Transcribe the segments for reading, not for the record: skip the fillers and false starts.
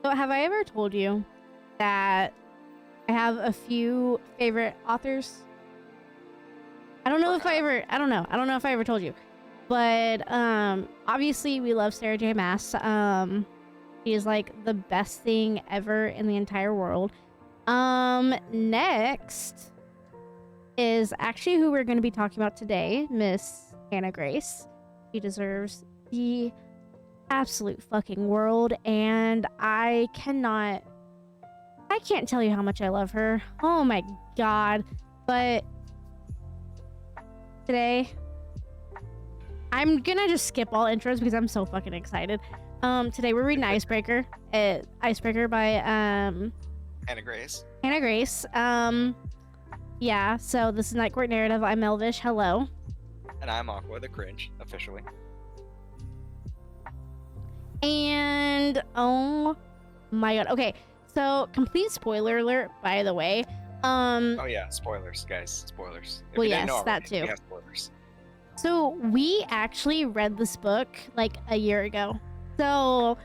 So have I ever told you that I have a few favorite authors? I don't know if I Perhaps. ever I don't know. I don't know if I ever told you. But obviously we love Sarah J. Maas. She is like the best thing ever in the entire world. Next is actually who we're going to be talking about today, Miss Hannah Grace. She deserves the absolute fucking world, and I can't tell you how much I love her. Oh my god. But today, I'm gonna just skip all intros because I'm so fucking excited. Today we're reading Icebreaker. Icebreaker by Anna Grace. Hannah Grace. Yeah, so this is Night Court Narrative. I'm Elvish. Hello. And I'm Aqua, the cringe, officially. And oh my god. Okay, so complete spoiler alert, by the way. Oh yeah, spoilers, guys. Spoilers. If Well, you didn't yes, know that already, too. we have spoilers. So we actually read this book like a year ago. So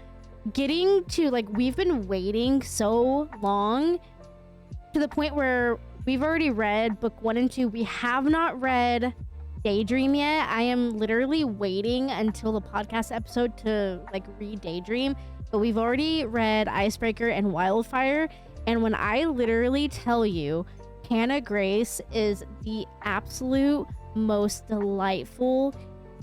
getting to like we've been waiting so long to the point where we've already read book 1 and 2. We have not read Daydream yet. I am literally waiting until the podcast episode to like read Daydream. But we've already read Icebreaker and Wildfire. And when I literally tell you, Hannah Grace is the absolute most delightful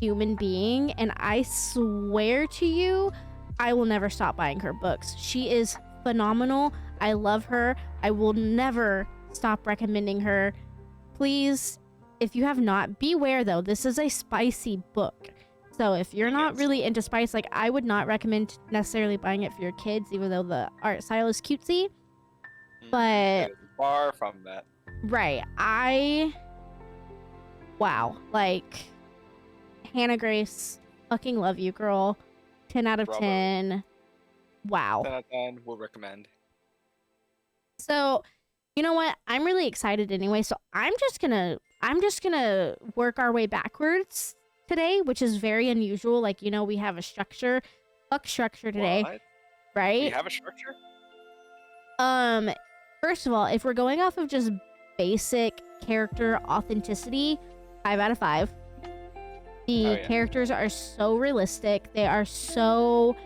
human being, and I swear to you, I will never stop buying her books. She is phenomenal. I love her. I will never stop recommending her. Please, if you have not, beware though, this is a spicy book. So if you're not really into spice, like I would not recommend necessarily buying it for your kids, even though the art style is cutesy. But It is far from that. right, wow, like Hannah Grace, fucking love you, girl. 10 out of Bravo. 10. Wow. 10 out of 10, we'll recommend. So, you know what? I'm really excited anyway. So I'm just gonna work our way backwards today, which is very unusual. Like, you know, we have a structure. Fuck structure today, What? right? We have a structure? First of all, if we're going off of just basic character authenticity, 5 out of 5. The characters are so realistic. They are so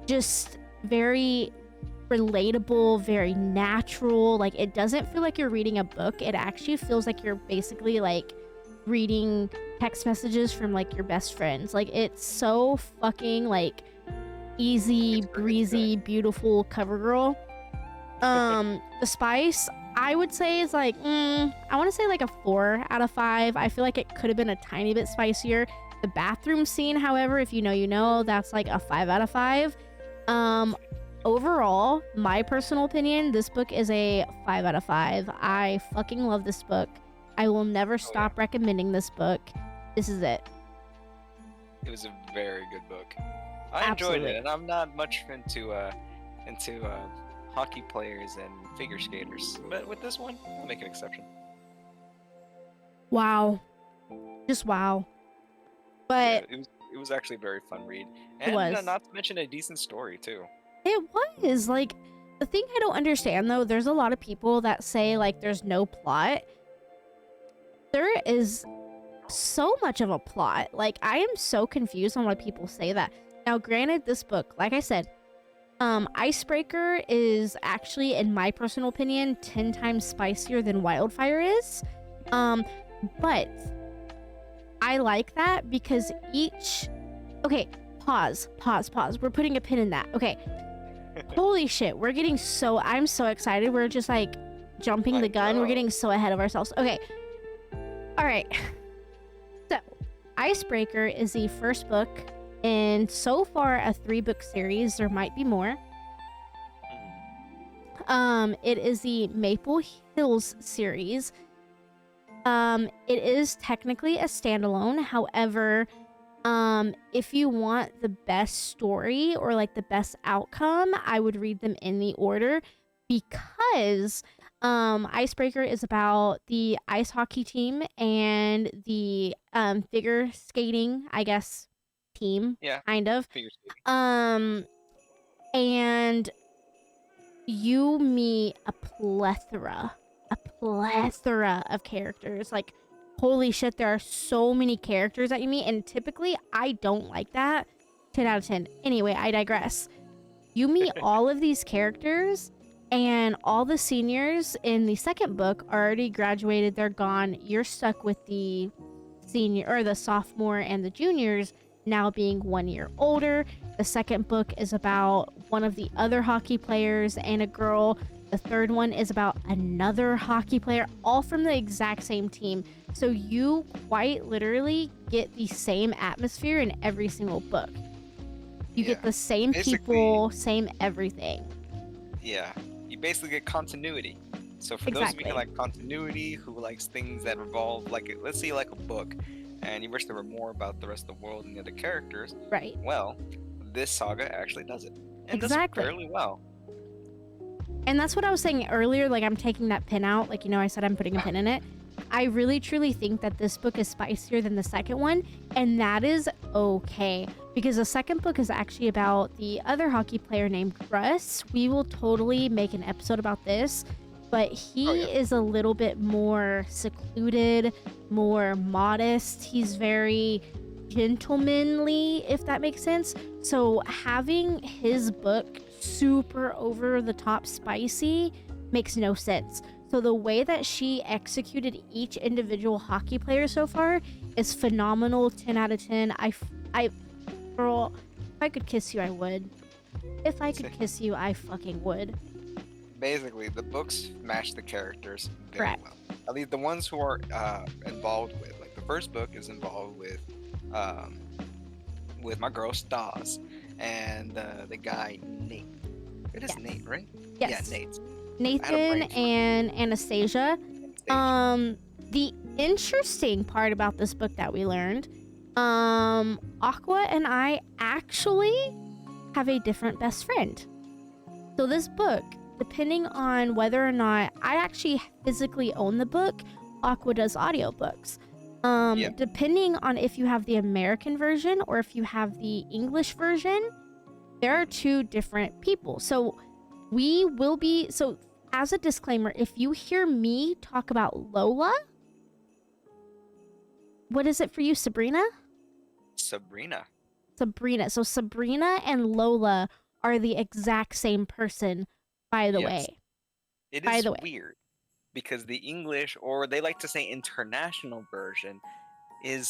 just very relatable, very natural. Like, it doesn't feel like you're reading a book. It actually feels like you're basically like reading text messages from like your best friends. Like, it's so fucking like easy, breezy, beautiful cover girl. The spice, I would say is like, I want to say like a 4 out of 5. I feel like it could have been a tiny bit spicier. The bathroom scene, however, if you know, you know, that's like a 5 out of 5. Overall, my personal opinion, this book is a 5 out of 5. I fucking love this book. I will never stop recommending this book. This is it. It was a very good book. I enjoyed it, and I'm not much into hockey players and figure skaters, but with this one, I'll make an exception. Wow. Just wow. But yeah, it was actually a very fun read, and not to mention a decent story too. It was like, the thing I don't understand though, there's a lot of people that say like there's no plot. There is so much of a plot. Like, I am so confused on why people say that. Now, granted, this book, like I said, Icebreaker is actually, in my personal opinion, 10 times spicier than Wildfire is. But I like that because each... Okay, pause. We're putting a pin in that. Okay. Holy shit, we're getting so... I'm so excited. We're just, like, jumping the gun. We're getting so ahead of ourselves. Okay. Alright. So, Icebreaker is the first book in so far a 3-book series. There might be more. It is the Maple Hills series. It is technically a standalone. However, if you want the best story or like the best outcome, I would read them in the order, because Icebreaker is about the ice hockey team and the figure skating, I guess, team. Yeah. Kind of. Figure skating. And you meet a plethora of characters. Like, holy shit, there are so many characters that you meet, and typically I don't like that. 10 out of 10. Anyway, I digress. You meet all of these characters, and all the seniors in the second book already graduated. They're gone. You're stuck with the senior or the sophomore and the juniors now being 1 year older. The second book is about one of the other hockey players and a girl. The third one is about another hockey player, all from the exact same team. So you quite literally get the same atmosphere in every single book. You get the same people, same everything. Yeah, you basically get continuity. So for those of you who like continuity, who likes things that revolve, like, let's say you like a book, and you wish there were more about the rest of the world and the other characters. Right. Well, this saga actually does it. And exactly. does it fairly well. And that's what I was saying earlier, like I'm taking that pin out, like, you know, I said I'm putting a pin in it. I really truly think that this book is spicier than the second one, and that is okay. Because the second book is actually about the other hockey player named Russ. We will totally make an episode about this, but he is a little bit more secluded, more modest. He's very gentlemanly, if that makes sense. So having his book super over the top spicy makes no sense. So the way that she executed each individual hockey player so far is phenomenal. 10 out of 10. Girl, if I could kiss you, I would. If I could kiss you, I fucking would. Basically, the books match the characters very well. At least the ones who are involved with. Like the first book is involved with my girl Stas and the guy Nate. It is Nate, right? Yes. Yeah, Nate. Nathan and Anastasia. The interesting part about this book that we learned, Aqua and I actually have a different best friend. So this book, depending on whether or not I actually physically own the book, Aqua does audiobooks. Depending on if you have the American version or if you have the English version, there are two different people. So as a disclaimer, if you hear me talk about Lola, what is it for you, Sabrina? Sabrina. So Sabrina and Lola are the exact same person, by the way. It is weird because the English, or they like to say international version, it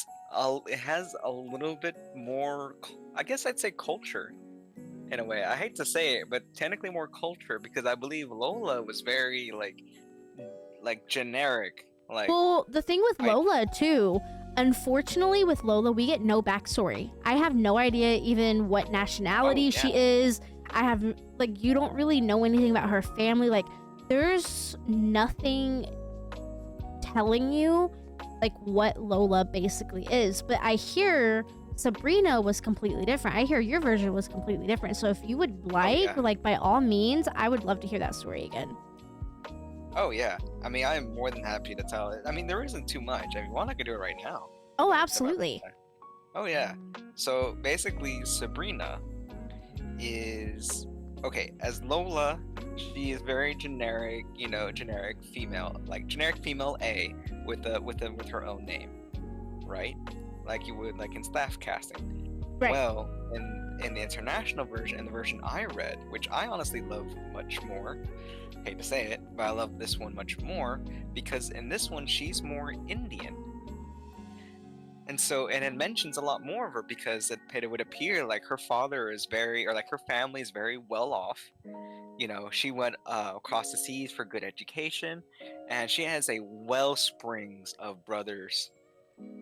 has a little bit more, I guess I'd say, culture. In a way, I hate to say it, but technically more culture, because I believe Lola was very like generic. Like, well, the thing with Lola too, unfortunately with Lola, we get no backstory. I have no idea even what nationality she is. You don't really know anything about her family. Like, there's nothing telling you like what Lola basically is. But I hear Sabrina was completely different. I hear your version was completely different. So if you would like, by all means, I would love to hear that story again. Oh, yeah. I mean, I am more than happy to tell it. I mean, there isn't too much. I mean, why not do it right now? Oh, absolutely. Oh, yeah. So basically, Sabrina is... Okay, as Lola, she is very generic, generic female. Like, generic female A with her own name, right? Like you would like in staff casting. Right. Well, in the international version, in the version I read, which I honestly love much more, hate to say it, but I love this one much more because in this one she's more Indian. And it mentions a lot more of her because it would appear like her father is her family is very well off. She went across the seas for good education, and she has a wellsprings of brothers.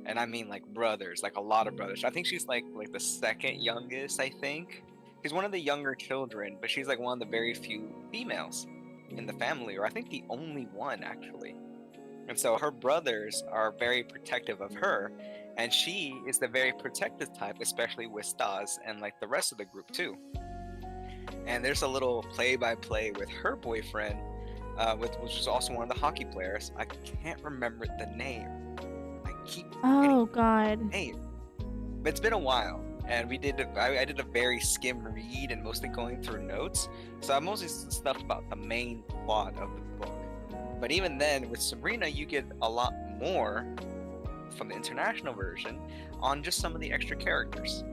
And I mean like brothers, like a lot of brothers. I think she's like the second youngest, I think. She's one of the younger children, but she's like one of the very few females in the family, or I think the only one actually. And so her brothers are very protective of her, and she is the very protective type, especially with Stas and like the rest of the group too. And there's a little play-by-play with her boyfriend, which is also one of the hockey players. I can't remember the name. Oh God. Hey, but it's been a while. and I did a very skim read and mostly going through notes. So I mostly stuff about the main plot of the book. But even then, with Sabrina, you get a lot more from the international version on just some of the extra characters.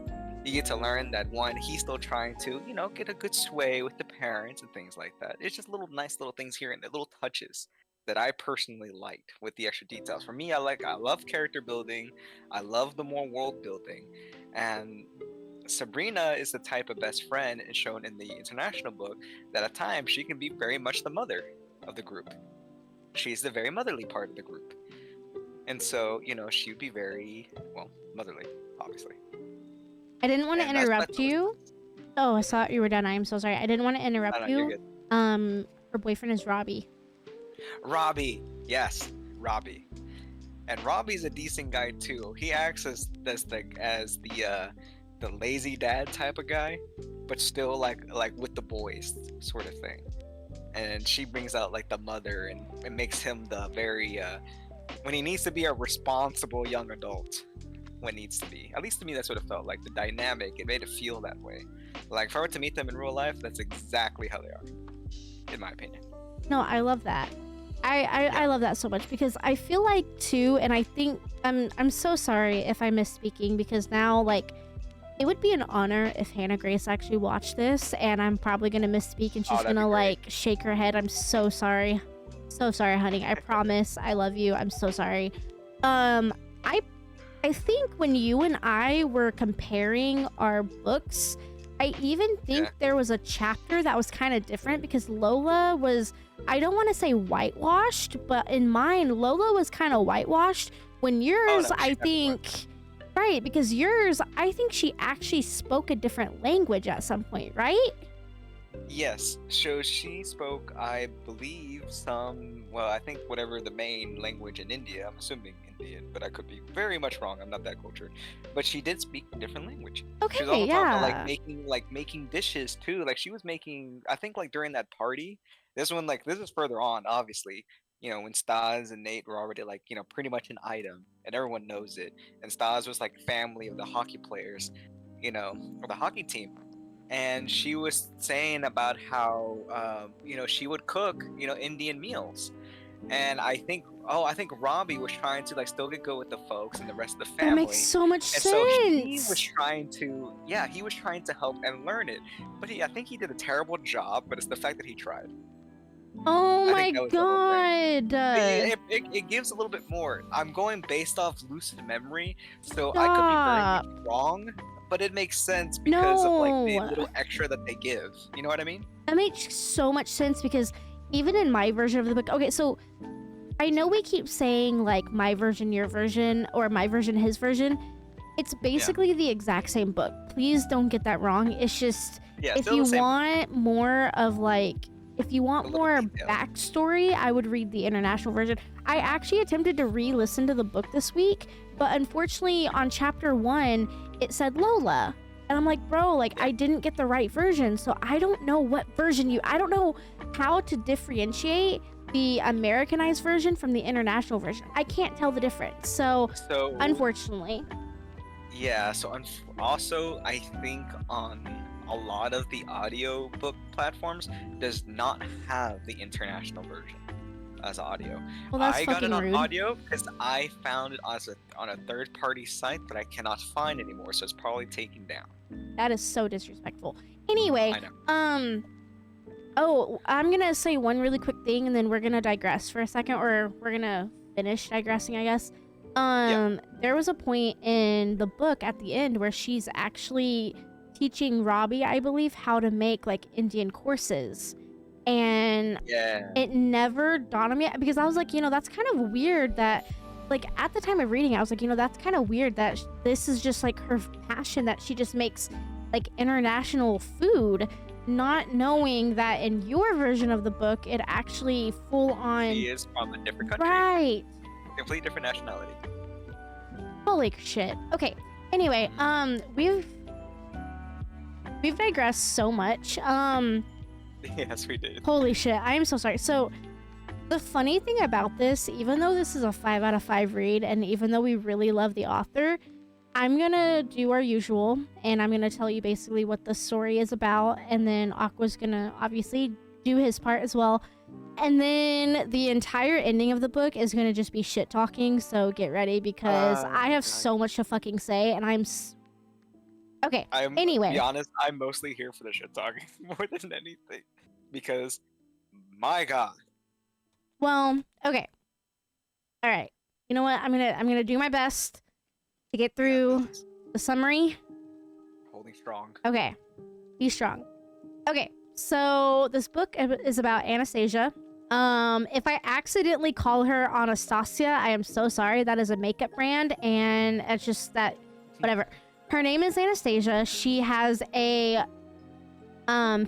You get to learn that one, he's still trying to, get a good sway with the parents and things like that. It's just little nice little things here and there, little touches that I personally liked with the extra details. For me, I love character building. I love the more world building. And Sabrina is the type of best friend shown in the international book that at times she can be very much the mother of the group. She's the very motherly part of the group. And so, she would be very, well, motherly, obviously. I didn't want to And that's my interrupt you. Oh, I thought you were done. I am so sorry. I didn't want to interrupt No, you. you're good. Her boyfriend is Robbie. Robbie, yes, Robbie. And Robbie's a decent guy too. He acts as the lazy dad type of guy, but still like with the boys sort of thing. And she brings out like the mother and it makes him the very when he needs to be a responsible young adult. When needs to be. At least to me, that's what it felt like. The dynamic, it made it feel that way. Like if I were to meet them in real life, that's exactly how they are, in my opinion. No, I love that. I love that so much because I feel like too, and I think I'm so sorry if I'm misspeaking because now like it would be an honor if Hannah Grace actually watched this, and I'm probably gonna misspeak and she's gonna like shake her head. I'm so sorry, honey. I promise. I love you. I'm so sorry. I think when you and I were comparing our books, I even think there was a chapter that was kind of different because Lola was, I don't want to say whitewashed, but in mine, Lola was kind of whitewashed. When yours, I think, right, because yours, I think she actually spoke a different language at some point, right? Yes, so she spoke, I believe, I think whatever the main language in India, I'm assuming Indian, but I could be very much wrong, I'm not that cultured. But she did speak a different language. Okay, she was all talking about making dishes too. Like she was making, I think like during that party, this is further on, obviously, when Stas and Nate were already like, pretty much an item, and everyone knows it. And Stas was like family of the hockey players, or the hockey team. And she was saying about how she would cook Indian meals, and I think Robbie was trying to like still get good with the folks and the rest of the family. That makes so much sense. So he was trying to help and learn it, but I think he did a terrible job. But it's the fact that he tried. Oh my god! It gives a little bit more. I'm going based off lucid memory, so I could be very wrong. But it makes sense because of like the little extra that they give. You know what I mean? That makes so much sense because even in my version of the book, okay, so I know we keep saying like my version, your version, or my version, his version. It's basically the exact same book. Please don't get that wrong. It's just if you want more of like, if you want more backstory, I would read the international version. I actually attempted to re-listen to the book this week, but unfortunately on chapter 1, it said Lola. And I'm like, bro, like I didn't get the right version. So I don't know what version I don't know how to differentiate the Americanized version from the international version. I can't tell the difference. So unfortunately. Yeah, so also I think on a lot of the audio book platforms does not have the international version as audio. Well, that's I got it on rude. audio because I found it on a third-party site that I cannot find anymore, so it's probably taken down. That is so disrespectful. Anyway, I know. I'm gonna say one really quick thing, and then we're gonna digress for a second, or we're gonna finish digressing, I guess. There was a point in the book at the end where she's actually teaching Robbie, I believe, how to make like Indian courses. And it never dawned on me because I was like, that's kind of weird that like at the time of reading, I was like, that's kind of weird that this is just like her passion, that she just makes like international food, not knowing that in your version of the book, it actually full on. She is from a different country. Right. Completely different nationality. Holy shit. Okay. Anyway, we've digressed so much. Yes, we did. Holy shit. I am so sorry. So the funny thing about this, even though this is a 5 out of 5 read, and even though we really love the author, I'm gonna do our usual, and I'm gonna tell you basically what the story is about, and then Aqua's gonna obviously do his part as well. And then the entire ending of the book is gonna just be shit talking, so get ready because I have God. so much to fucking say, and okay. To be Anyway, honest, I'm mostly here for the shit talking more than anything, because my God. well, okay, all right. You know what? I'm gonna do my best to get Yeah, through this is the summary. holding strong. Okay, be strong. Okay, so this book is about Anastasia. If I accidentally call her Anastasia, I am so sorry. That is a makeup brand, and it's just that, whatever. Her name is Anastasia. She has a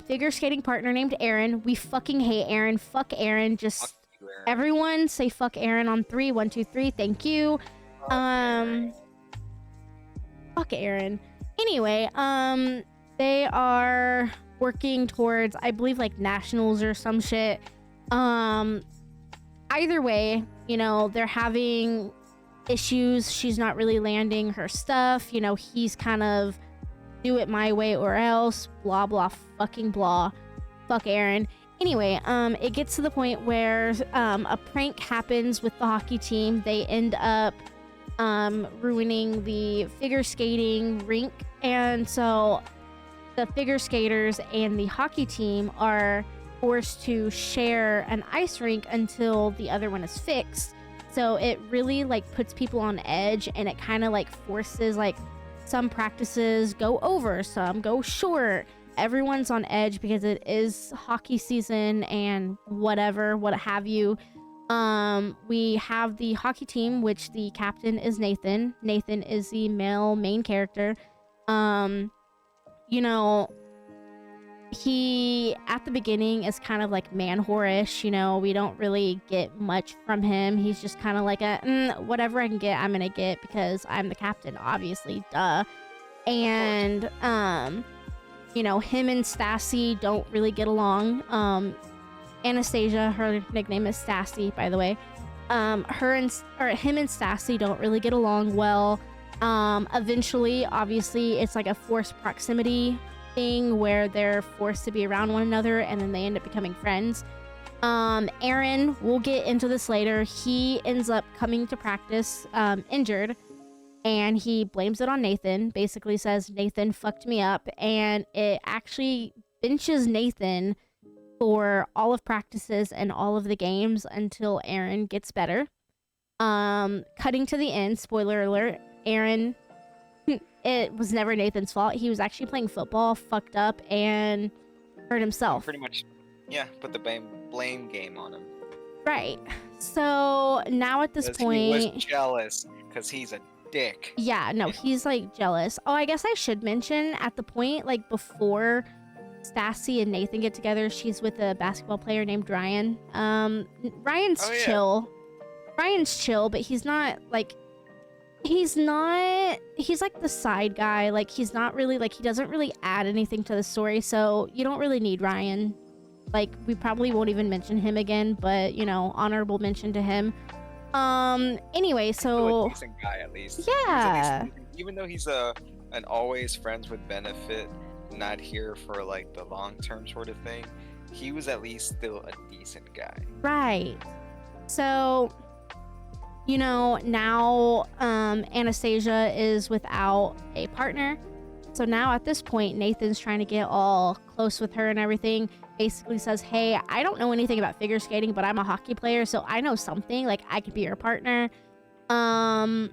figure skating partner named Aaron. We fucking hate Aaron. Fuck Aaron. Just Fuck you, Aaron. everyone say fuck Aaron on 3. 1, 2, 3. Thank you. Fuck Aaron. Fuck Aaron. Anyway, they are working towards, I believe, like nationals or some shit. Either way, you know, they're having issues. She's not really landing her stuff. You know, he's kind of do it my way or else. Blah blah fucking blah. Fuck Aaron. Anyway, it gets to the point where a prank happens with the hockey team. They end up ruining the figure skating rink, and so the figure skaters and the hockey team are forced to share an ice rink until the other one is fixed. So it really like puts people on edge, and it kind of like forces like some practices go over, some go short. Everyone's on edge because it is hockey season and whatever, what have you. We have the hockey team, which the captain is Nathan. Nathan is the male main character. You know, he at the beginning is kind of like man whorish. You know, we don't really get much from him. He's just kind of like a whatever I can get, I'm gonna get because I'm the captain, obviously, duh. And you know, him and Stassi don't really get along. Anastasia, her nickname is Stassi, by the way. Him and Stassi don't really get along well. Eventually, obviously, it's like a forced proximity thing where they're forced to be around one another, and then they end up becoming friends. Aaron, we'll get into this later. He ends up coming to practice injured, and he blames it on Nathan. Basically says Nathan fucked me up, and it actually benches Nathan for all of practices and all of the games until Aaron gets better. Cutting to the end, spoiler alert, Aaron, it was never Nathan's fault. He was actually playing football, fucked up, and hurt himself. Pretty much, yeah, put the blame game on him. Right. So now at this point... he was jealous because he's a dick. Yeah, no, he's like jealous. Oh, I guess I should mention at the point, like before Stassi and Nathan get together, she's with a basketball player named Ryan. Ryan's chill. Ryan's chill, but he's not like... He's like the side guy. Like, he's not really, like, he doesn't really add anything to the story, so you don't really need Ryan. Like, we probably won't even mention him again, but, you know, honorable mention to him. Anyway, so... A decent guy, at least. Yeah. Even though he's an always friends with benefit, not here for, like, the long-term sort of thing, he was at least still a decent guy. Right. So... You know, now Anastasia is without a partner. So now at this point, Nathan's trying to get all close with her and everything. Basically says, hey, I don't know anything about figure skating, but I'm a hockey player, so I know something. Like, I could be your partner. You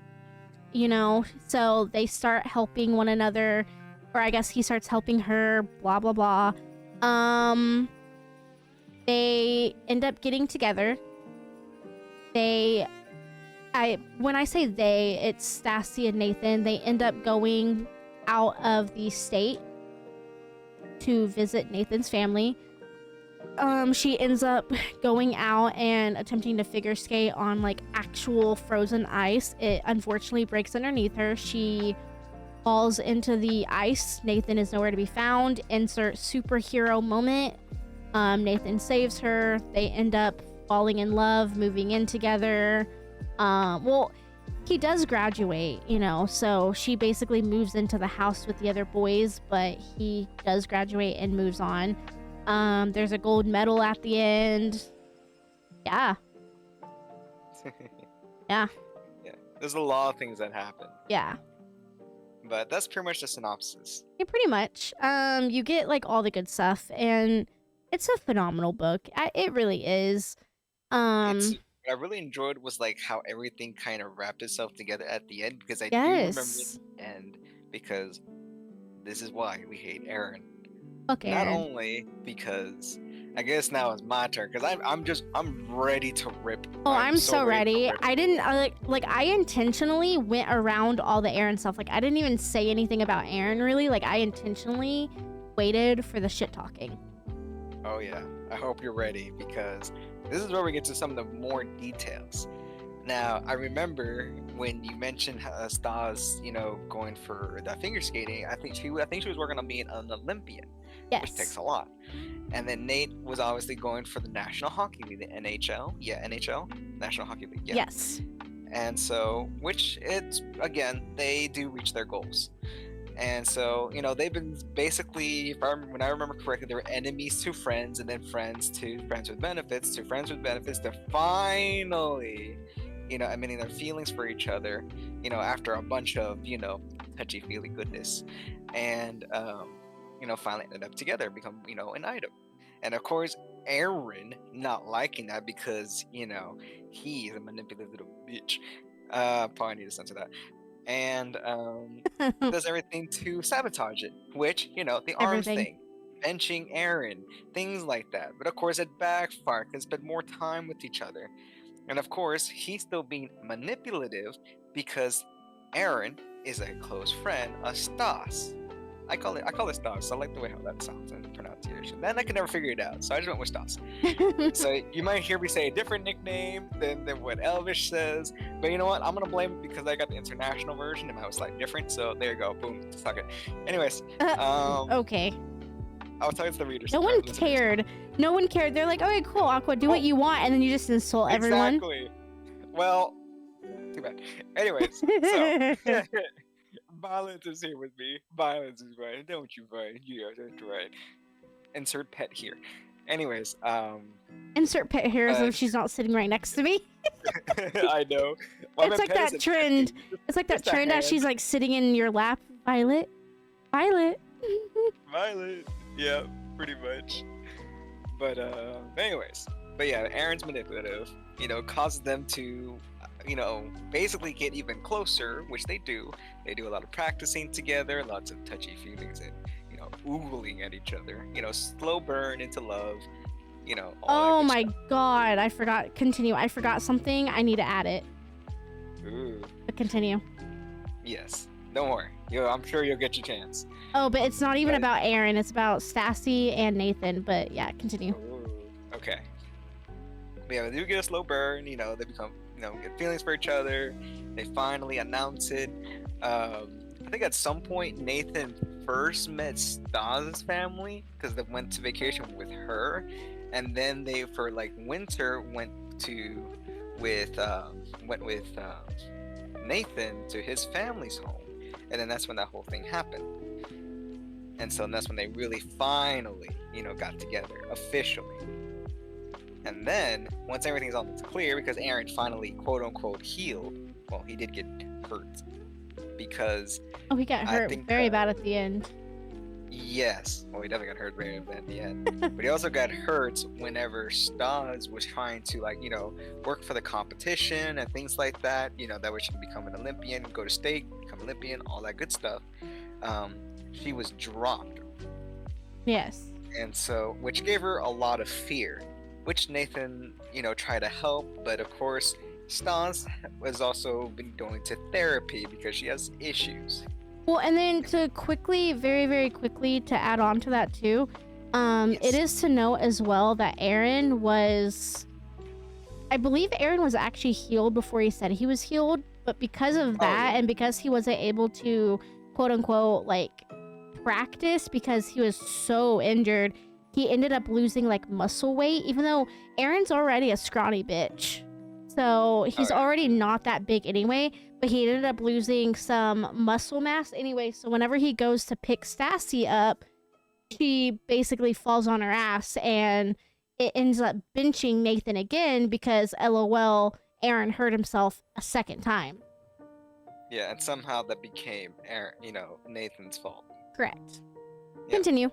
know, so they start helping one another. Or I guess he starts helping her, blah, blah, blah. They end up getting together. When I say they, it's Stassi and Nathan. They end up going out of the state to visit Nathan's family. She ends up going out and attempting to figure skate on like actual frozen ice. It unfortunately breaks underneath her. She falls into the ice. Nathan is nowhere to be found. Insert superhero moment. Nathan saves her. They end up falling in love, moving in together. Well, he does graduate, you know, so she basically moves into the house with the other boys, but he does graduate and moves on. There's a gold medal at the end. Yeah. Yeah. Yeah, there's a lot of things that happen, Yeah. but that's pretty much the synopsis. Yeah, pretty much. You get like all the good stuff, and it's a phenomenal book. It really is. It's Um, what I really enjoyed was like how everything kind of wrapped itself together at the end, because I do remember yes. the end, because this is why we hate Aaron. Fuck Not Aaron. only because I guess now it's my turn, because I'm ready to rip. Oh, I'm so ready to ready. rip. I didn't like I intentionally went around all the Aaron stuff. Like I didn't even say anything about Aaron really. Like I intentionally waited for the shit talking. Oh yeah, I hope you're ready, because this is where we get to some of the more details. Now, I remember when you mentioned Stas, going for the figure skating. I think she was working on being an Olympian, which takes Yes. a lot. And then Nate was obviously going for the National Hockey League, the NHL. Yeah, NHL, National Hockey League. Yeah. Yes. And so, which it's again, they do reach their goals. And so, they've been basically, when I remember correctly, they were enemies to friends, and then friends to friends with benefits, to friends with benefits, to finally, admitting their feelings for each other, after a bunch of, touchy-feely goodness. And, finally ended up together, become, an item. And of course, Aaron not liking that because, he's a manipulative little bitch. Probably need to censor that. And does everything to sabotage it, which, the arms Everything. thing, benching Aaron, things like that. But of course, it backfired because spend more time with each other. And of course, he's still being manipulative because Aaron is a close friend of Stas. I call it Stas. I like the way how that sounds in pronunciation. Then I can never figure it out, so I just went with Stas. So you might hear me say a different nickname than what Elvish says, but you know what? I'm gonna blame it because I got the international version and I was like different. So there you go, boom, suck it. Anyways, Okay. I'll tell you the readers. No one cared. No one cared. They're like, okay, cool, Aqua, do what you want, and then you just insult everyone. Exactly. Well, too bad. Anyways, so Violence is here with me. Violence is right. Don't you right? Yeah, that's right. Insert pet here. Anyways, Insert pet here as uh, if she's not sitting right next to me. I know. It's like that trend. It's like that trend that she's like sitting in your lap. Violet. Violet. Violet. Yeah, pretty much. But anyways. But yeah, Aaron's manipulative, causes them to, basically get even closer, which they do. They do a lot of practicing together, lots of touchy feelings and, oogling at each other, slow burn into love, all Oh that my good god, I forgot. Continue. I forgot something. I need to add it. stuff. Ooh, But continue. yes. Don't worry. I'm sure you'll get your chance. Oh, but it's not even But- about Aaron. It's about Stassi and Nathan. But yeah, continue. Ooh, okay. But yeah, they do get a slow burn, they become, get feelings for each other. They finally announce it. I think at some point Nathan first met Stas' family because they went to vacation with her, and then they for like winter went with Nathan to his family's home, and then that's when that whole thing happened. And so that's when they really finally, got together officially. And then once everything's all clear, because Aaron finally quote unquote healed, well, he did get hurt because Oh, he got I hurt think, very bad at the end. yes, well, he definitely got hurt very bad at the end. But he also got hurt whenever Stas was trying to work for the competition and things like that. That way she can become an Olympian, go to state, become Olympian, all that good stuff. She was dropped, Yes. and so which gave her a lot of fear, which Nathan tried to help, but of course Stas has also been going to therapy because she has issues. Well, and then to quickly, very, very quickly, to add on to that too, Yes. it is to note as well that Aaron was, I believe Aaron was actually healed before he said he was healed, but because of that, yeah. and because he wasn't able to, quote unquote, like, practice because he was so injured, he ended up losing like muscle weight, even though Aaron's already a scrawny bitch. So Oh he's yeah. already not that big anyway, but he ended up losing some muscle mass anyway. So whenever he goes to pick Stassi up, she basically falls on her ass and it ends up benching Nathan again because LOL, Aaron hurt himself a second time. Yeah, and somehow that became Aaron, Nathan's fault. Correct. Yeah. Continue.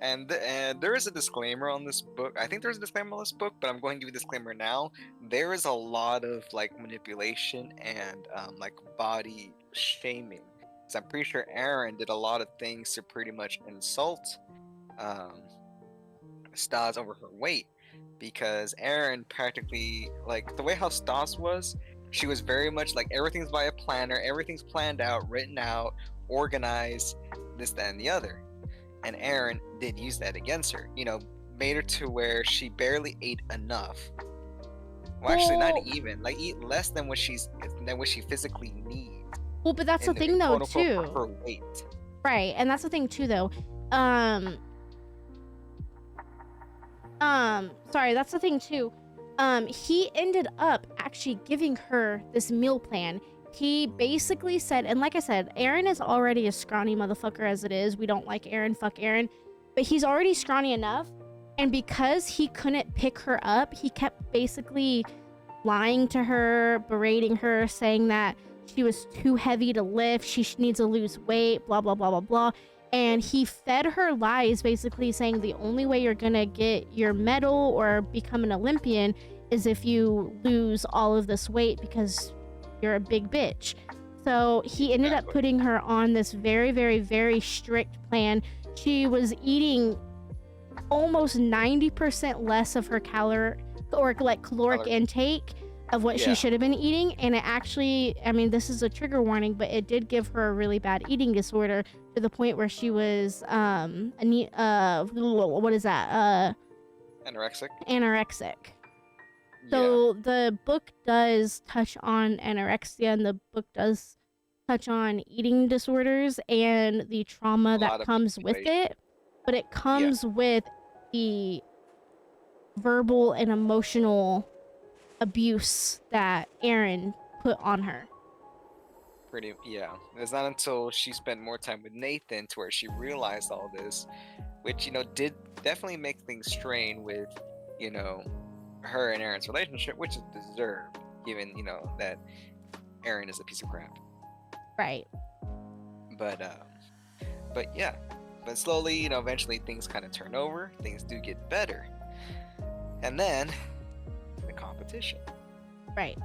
And there is a disclaimer on this book. I think there's a disclaimer on this book, but I'm going to give a disclaimer now. There is a lot of like manipulation and like body shaming. So I'm pretty sure Aaron did a lot of things to pretty much insult um, Stas over her weight, because Aaron practically, like, the way how Stas was, she was very much like everything's by a planner, everything's planned out, written out, organized, this, that, and the other. And Aaron did use that against her. Made her to where she barely ate enough. Well, actually, not Well- even. Like, eat less than what she physically needs. Well, but that's the in thing though quote, unquote, too. for her weight. Right, and that's the thing too though. Sorry, that's the thing too. He ended up actually giving her this meal plan. He basically said, and like I said, Aaron is already a scrawny motherfucker as it is. We don't like Aaron, fuck Aaron. But he's already scrawny enough. And because he couldn't pick her up, he kept basically lying to her, berating her, saying that she was too heavy to lift, she needs to lose weight, blah, blah, blah, blah, blah. And he fed her lies, basically saying the only way you're gonna get your medal or become an Olympian is if you lose all of this weight because you're a big bitch. So he ended up putting her on this very, very, very strict plan. She was eating almost 90% less of her caloric intake of what she should have been eating. And it actually, I mean, this is a trigger warning, but it did give her a really bad eating disorder to the point where she was what is that? Anorexic. So the book does touch on anorexia, and the book does touch on eating disorders and the trauma that comes with it, but it comes with the verbal and emotional abuse that Aaron put on her. It's not until she spent more time with Nathan to where she realized all this, which did definitely make things strain with her and Aaron's relationship, which is deserved, given that Aaron is a piece of crap. Right. But slowly, eventually things kind of turn over. Things do get better, and then the competition. Right.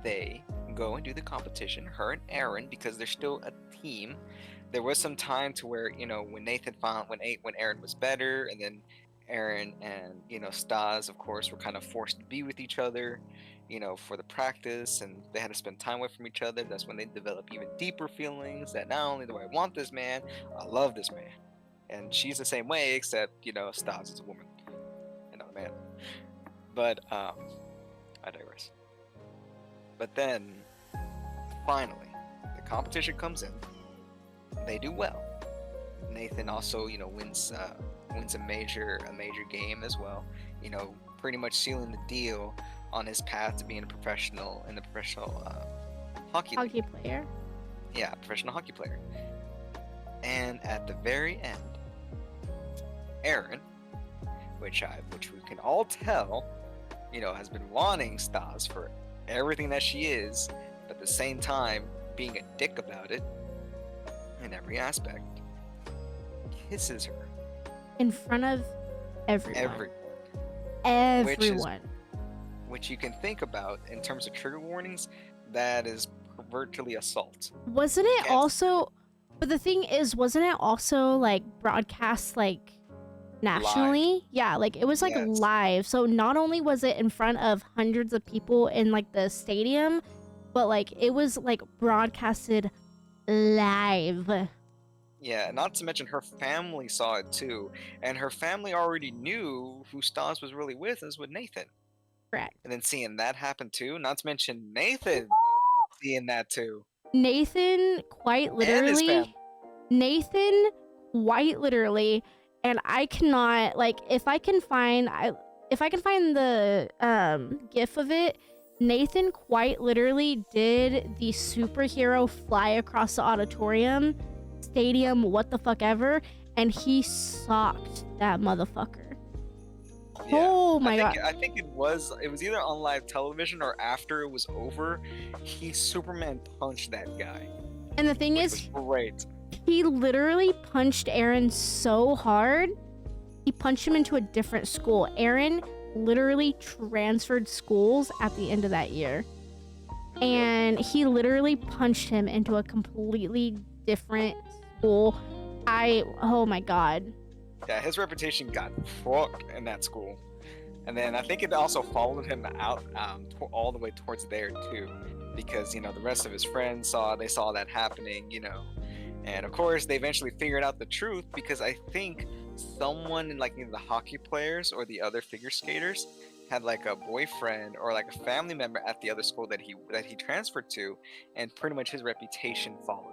They go and do the competition, her and Aaron, because they're still a team. There was some time to where when Nathan found when Aaron was better, and then Aaron and Stas, of course, were kind of forced to be with each other, for the practice, and they had to spend time away from each other. That's when they develop even deeper feelings that not only do I want this man, I love this man. And she's the same way, except Stas is a woman and not a man. But I digress. But then finally the competition comes in. They do well. Nathan also wins a major game as well, pretty much sealing the deal on his path to being a professional hockey player. Yeah, professional hockey player. And at the very end, Aaron, which we can all tell, has been wanting Stas for everything that she is, but at the same time being a dick about it in every aspect, kisses her in front of everyone. Which you can think about in terms of trigger warnings, that is virtually assault. Wasn't it also? But the thing is, wasn't it also like broadcast like nationally? Live. Yeah, like it was like live. So not only was it in front of hundreds of people in like the stadium, but like it was like broadcasted live. Yeah, not to mention her family saw it too, and her family already knew who Stas was really with is with Nathan. Correct. And then seeing that happen too, not to mention Nathan seeing that too. Nathan quite literally, and I cannot, like, if I can find, if I can find the gif of it, Nathan quite literally did the superhero fly across the auditorium, stadium, what the fuck ever, and he socked that motherfucker. Yeah. Oh my god. I think it was either on live television or after it was over. He Superman punched that guy. And the thing Which is, was great. he literally punched Aaron so hard, he punched him into a different school. Aaron literally transferred schools at the end of that year. And he literally punched him into a completely different school. Oh my god. Yeah, his reputation got fucked in that school. And then I think it also followed him out all the way towards there too. Because, the rest of his friends saw that happening, And of course, they eventually figured out the truth because I think someone in either the hockey players or the other figure skaters had a boyfriend or a family member at the other school that he transferred to, and pretty much his reputation followed.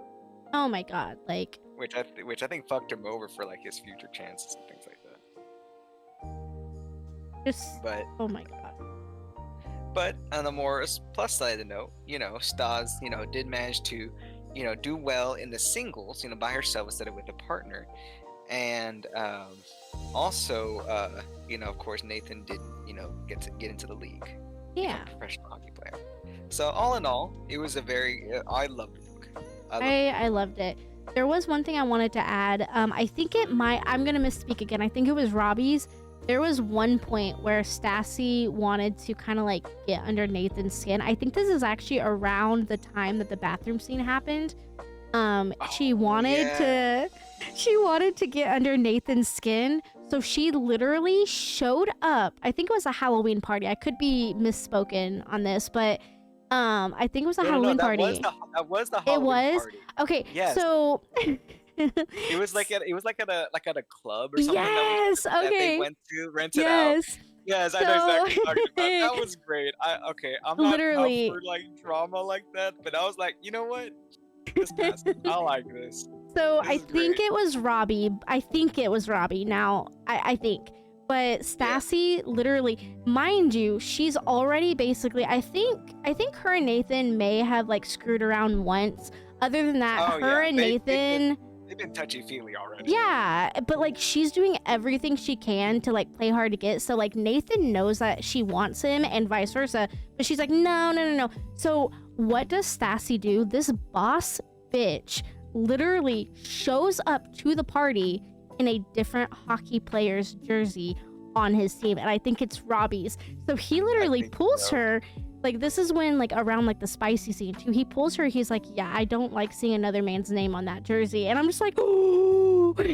Oh my god, which I think fucked him over for his future chances and things like that. But oh my god. But on the more plus side of the note, Stas, did manage to, do well in the singles, by herself instead of with a partner. And also, of course, Nathan did, get into the league. Yeah. Professional hockey player. So all in all, it was I loved the book. I loved it. There was one thing I wanted to add. I think I'm going to misspeak again. I think it was Robbie's. There was one point where Stassi wanted to kind of get under Nathan's skin. I think this is actually around the time that the bathroom scene happened. She wanted to get under Nathan's skin. So she literally showed up. I think it was a Halloween party. I could be misspoken on this, but I think it was a Halloween party. That was the Halloween party. Okay. Yes. So it was like at a club or something. Yes. That they went to rent it out. Yes, I know exactly what you're talking about. That was great. I'm not literally up for drama like that, but I was like, you know what? This passed. I like this. So I think it was Robbie. Now I think. But Stassi literally, mind you, she's already basically, I think her and Nathan may have screwed around once. Other than that, and Nathan, they've been touchy-feely already. Yeah, but she's doing everything she can to play hard to get. So Nathan knows that she wants him and vice versa. But she's like, no. So what does Stassi do? This boss bitch literally shows up to the party in a different hockey player's jersey on his team, and I think it's Robbie's. So he literally pulls her. This is when around the spicy scene too. He pulls her. He's like, yeah, I don't like seeing another man's name on that jersey, and I'm just like, ooh. But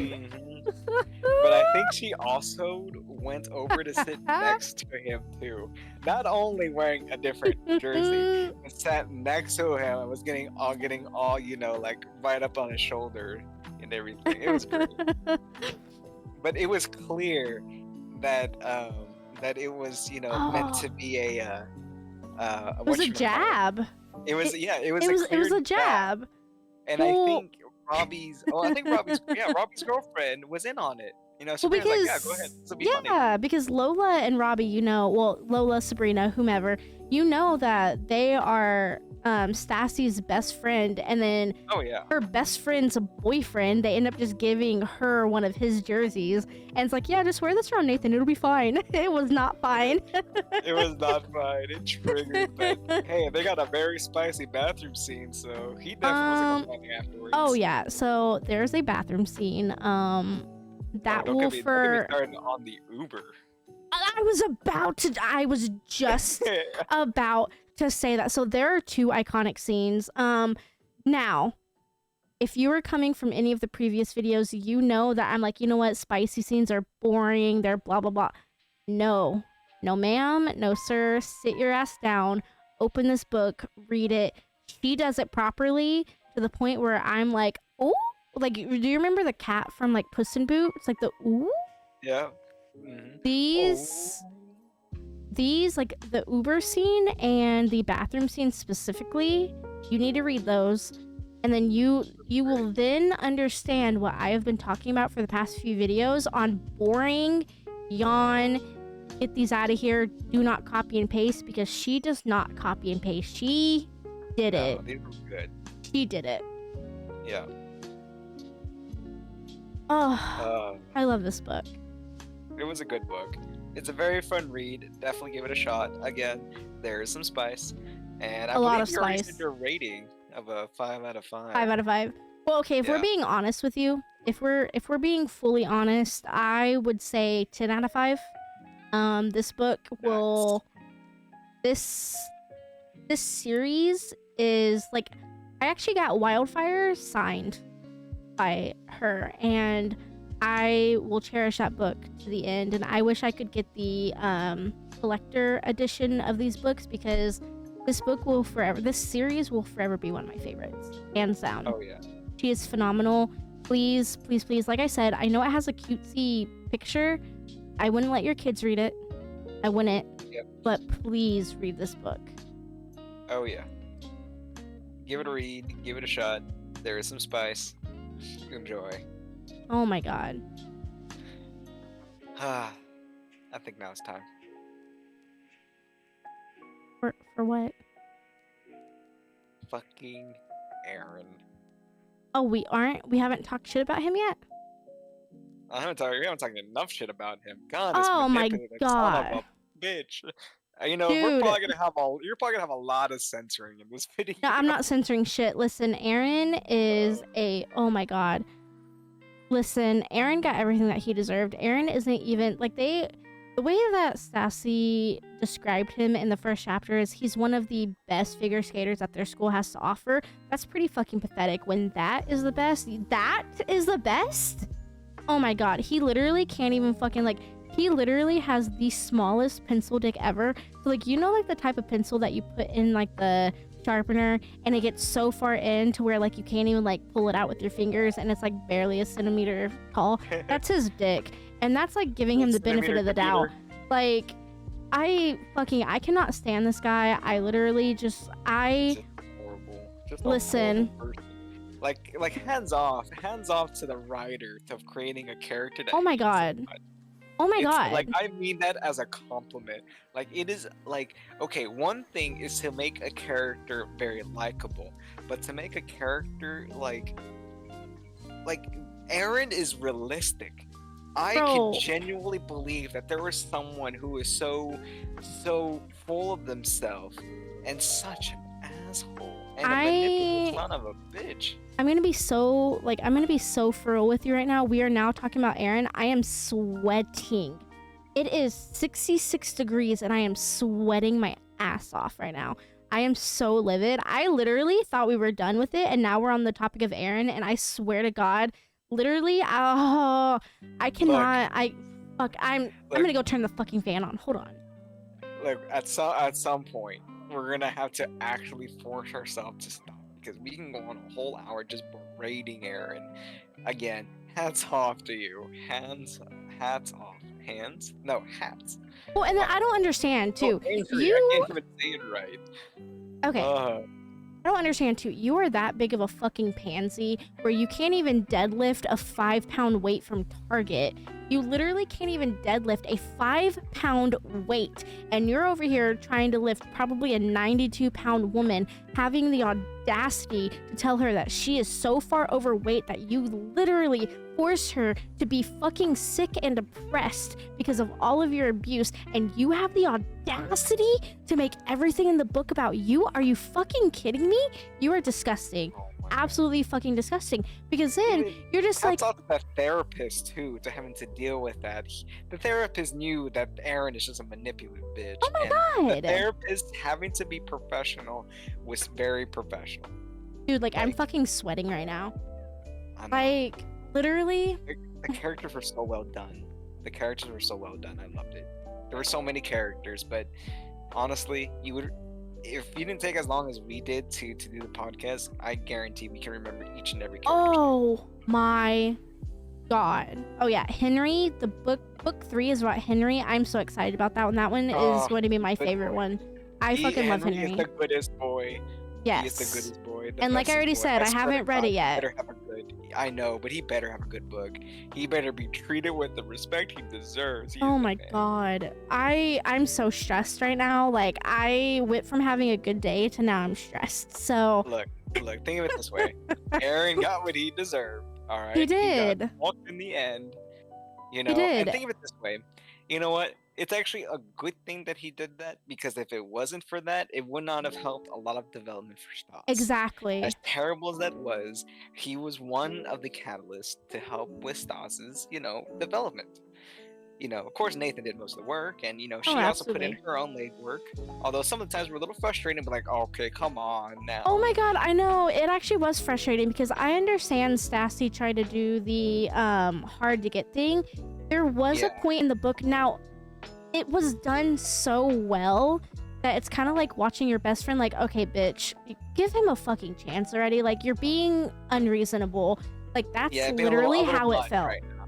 I think she also went over to sit next to him too. Not only wearing a different jersey, but sat next to him and was getting all right up on his shoulder and everything. It was great. But it was clear that it was meant to be a it was a jab. It was a jab. And I think Robbie's girlfriend was in on it. So because, go ahead. This will be funny. Because Lola and Robbie, Lola, Sabrina, whomever, that they are Stassi's best friend, and then her best friend's boyfriend, they end up just giving her one of his jerseys, and it's just wear this around Nathan, it'll be fine. It was not fine. It was not fine. It triggered, but hey, they got a very spicy bathroom scene, so he definitely wasn't complaining afterwards. Oh yeah, so there's a bathroom scene. That don't will get me started on the Uber. I was just about to say that. So there are two iconic scenes. Now, if you were coming from any of the previous videos, you know that I'm like, you know what? Spicy scenes are boring. They're blah, blah, blah. No, ma'am. No, sir. Sit your ass down. Open this book. Read it. She does it properly to the point where I'm like, oh, do you remember the cat from Puss in Boots? The ooh? Yeah. Mm-hmm. These the Uber scene and the bathroom scene specifically, you need to read those, and then you will then understand what I have been talking about for the past few videos on boring, yawn, get these out of here. Do not copy and paste, because she does not copy and paste. She did it. These were good. She did it. Yeah. Oh, I love this book. It was a good book. It's a very fun read. Definitely give it a shot. Again, there is some spice, and I A lot believe of you already spice. said your rating of a 5 out of 5. 5 out of 5. Well, okay, if we're Yeah. being honest with you, if we're being fully honest, I would say 10 out of 5. This book will this series is like, I actually got Wildfire signed by her, and I will cherish that book to the end, and I wish I could get the collector edition of these books, because this series will forever be one of my favorites, hands down. Oh yeah. She is phenomenal. Please, please, please, like I said, I know it has a cutesy picture. I wouldn't let your kids read it. I wouldn't. Yep. But please read this book. Oh yeah. Give it a read. Give it a shot. There is some spice. Enjoy. Oh my god. I think now it's time. For what? Fucking Aaron. Oh, we haven't talked shit about him yet? We haven't talked enough shit about him. God, Oh my manipulative god. son of a bitch. You know, Dude. you're probably gonna have a lot of censoring in this video. No, I'm not censoring shit. Listen, Aaron is oh my god. Listen, Aaron got everything that he deserved. Aaron isn't even, like, the way that Sassy described him in the first chapter is he's one of the best figure skaters that their school has to offer. That's pretty fucking pathetic when that is the best. That is the best? Oh my god, he literally can't even fucking, like, he literally has the smallest pencil dick ever. So, like, you know, like the type of pencil that you put in, like, the sharpener, and it gets so far in to where, like, you can't even, like, pull it out with your fingers, and it's, like, barely a centimeter tall. That's his dick. And that's, like, giving him the benefit of the doubt. Like, I cannot stand this guy. I literally just horrible. Just a listen. horrible person. Like hands off to the writer of creating a character that Oh my hates god. somebody. Oh my It's, god. like, I mean that as a compliment. Like, it is like, okay, one thing is to make a character very likable, but to make a character like Aaron is realistic. I Bro. can genuinely believe that there was someone who is so full of themselves and such an asshole and a manipulative son of a bitch. I'm gonna be so for real with you right now. We are now talking about Aaron. I am sweating. It is 66 degrees and I am sweating my ass off right now. I am so livid. I literally thought we were done with it, and now we're on the topic of Aaron, and I swear to God, literally, I cannot. I'm gonna go turn the fucking fan on. Hold on. Like, at some point, we're gonna have to actually force ourselves to stop, because we can go on a whole hour just berating Aaron. Again, hats off to you. Hats off. Hands? No, hats. Well, and then I don't understand too. I can't even say it right. Okay. I don't understand too. You are that big of a fucking pansy where you can't even deadlift a 5-pound weight from Target. You literally can't even deadlift a 5-pound weight, and you're over here trying to lift probably a 92-pound woman, having the audacity to tell her that she is so far overweight that you literally force her to be fucking sick and depressed because of all of your abuse, and you have the audacity to make everything in the book about you? Are you fucking kidding me? You are disgusting. Absolutely fucking disgusting. Because then you're just like, that's the therapist too, to having to deal with that. The therapist knew that Aaron is just a manipulative bitch. oh my and god, the therapist having to be professional was very professional. dude, like I'm fucking sweating right now. I know. Like literally, the characters were so well done. The characters were so well done. I loved it. There were so many characters, but honestly, if you didn't take as long as we did to do the podcast, I guarantee we can remember each and every character. oh my god. Oh yeah, Henry, the book 3 is about Henry. I'm so excited about that one. That one is going to be my good favorite boy. one. I fucking love Henry. He is the goodest boy. Yes. He is the goodest boy. And like I already said, I haven't read it yet. Better have a good good. I know, but he better have a good book. He better be treated with the respect he deserves. He Oh is the my man. god. I'm so stressed right now. Like I went from having a good day to now I'm stressed. So Look, think of it this way. Aaron got what he deserved. All right. he He got did. walked in the end. You He know, and did. think of it this way. You know what? It's actually a good thing that he did that, because if it wasn't for that, it would not have helped a lot of development for Stas. Exactly. As terrible as that was, he was one of the catalysts to help with Stas's, development. Of course, Nathan did most of the work, and Oh, she also put in absolutely. her own legwork. Although some of the times were a little frustrating, but like, okay, come on now. Oh my god, I know. It actually was frustrating because I understand Stassi tried to do the hard to get thing. There was a Yeah. point in the book. Now, it was done so well that it's kind of like watching your best friend like, okay, bitch, give him a fucking chance already. Like, you're being unreasonable. Like, that's Yeah, it'd be a literally little how it much felt. right now.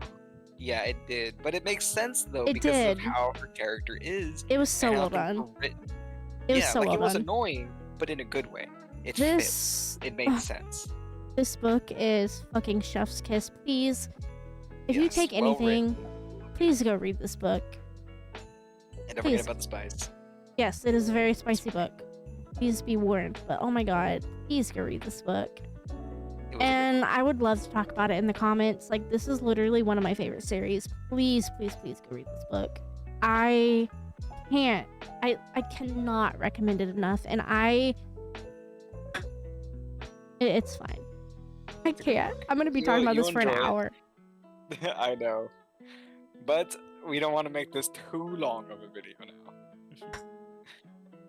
Yeah, it did, but it makes sense though It because of did. how her character is It was so and how well things done. were written. It was Yeah, so like well it was done. annoying, but in a good way. It This fit. It made sense. this book is fucking chef's kiss. Please, if you Yes, take well anything, written. please go read this book. And don't Please. forget about the spice. Yes, it is a very spicy book. Please be warned. But oh my god, please go read this book. It was And I would love to talk about it in the comments. Like, this is literally one of my favorite series. Please, please, please go read this book. I can't. I cannot recommend it enough. And it's fine. I can't. I'm gonna be talking about this for an hour. I know, but we don't want to make this too long of a video now.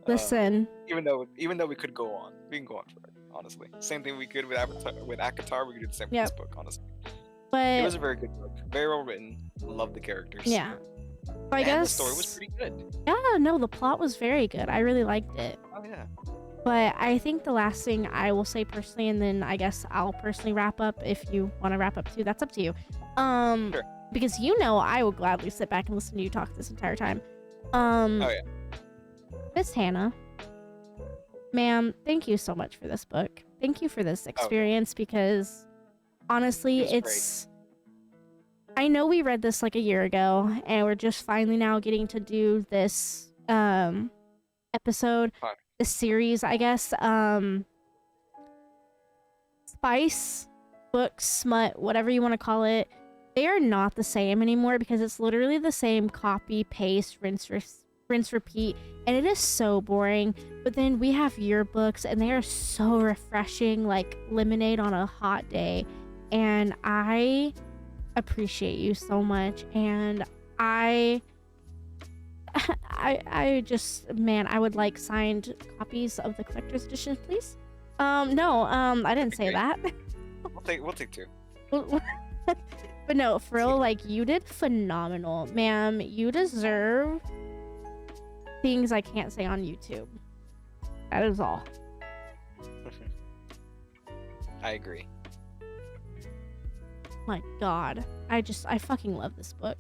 Listen, Even though we could go on, we can go on for it. Honestly, same thing we could with Akatar. We could do the same with Yep. this book. Honestly, it but was a very good book, very well written. Love the characters. yeah. So I and guess the story was pretty good. Yeah, no, the plot was very good. I really liked it. Oh yeah. But I think the last thing I will say personally, and then I guess I'll personally wrap up. If you want to wrap up too, that's up to you. Sure. Because I will gladly sit back and listen to you talk this entire time. Oh yeah. Miss Hannah, ma'am, thank you so much for this book. Thank you for this experience because honestly, It was it's. I know we read this like a year ago, and we're just finally now getting to do this episode, Fine. this series, I guess. Spice, book, smut, whatever you want to call it, they are not the same anymore because it's literally the same copy, paste, rinse, repeat, and it is so boring. But then we have yearbooks, and they are so refreshing, like lemonade on a hot day. And I appreciate you so much, and I just, man, I would like signed copies of the collector's edition, please. No, I didn't say that. We'll take two. But no, for real, like, you did phenomenal, ma'am. You deserve things I can't say on YouTube. That is all. I agree. My God, I fucking love this book.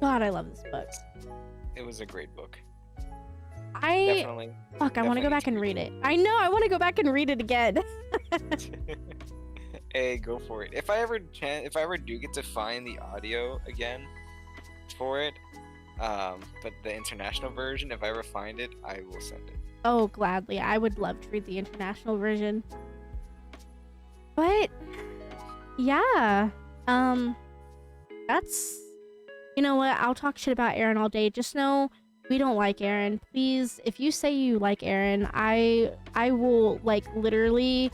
God, I love this book. It was a great book. I want to go back and read it. I know, I want to go back and read it again. Hey, go for it. If I ever do get to find the audio again for it, but the international version, if I ever find it, I will send it. Oh, gladly. I would love to read the international version. But yeah, that's, you know what? I'll talk shit about Aaron all day. Just know we don't like Aaron. Please, if you say you like Aaron, I will like literally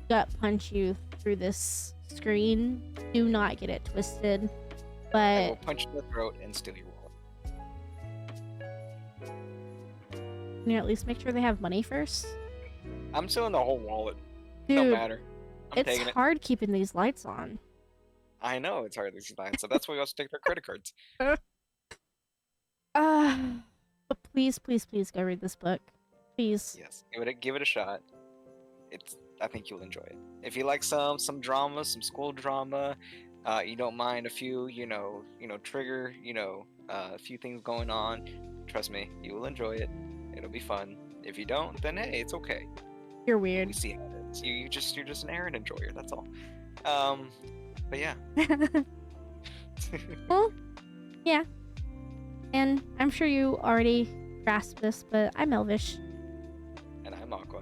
gut punch you through this screen. Do not get it twisted. I But will punch you in the throat and steal your wallet. can you at least make sure they have money first? I'm stealing the whole wallet. Dude, No matter. I'm it's taking it. hard keeping these lights on. I know it's hard to see that, so that's why we also take their credit cards. But please, please, please go read this book. Please. Yes, give it a shot. I think you'll enjoy it. If you like some drama, some school drama, you don't mind a few, trigger, a few things going on. Trust me, you will enjoy it. It'll be fun. If you don't, then hey, it's okay. You're weird. We see how it is. you're just an Aaron enjoyer. That's all. But yeah. Well, yeah. And I'm sure you already grasped this, but I'm Elvish. And I'm Aqua.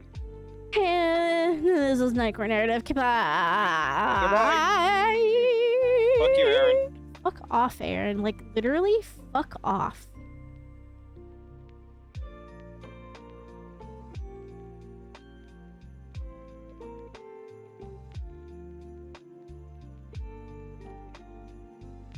And this is Nightcore Narrative. Goodbye. Fuck you, Aaron. Fuck off, Aaron. Like, literally, fuck off.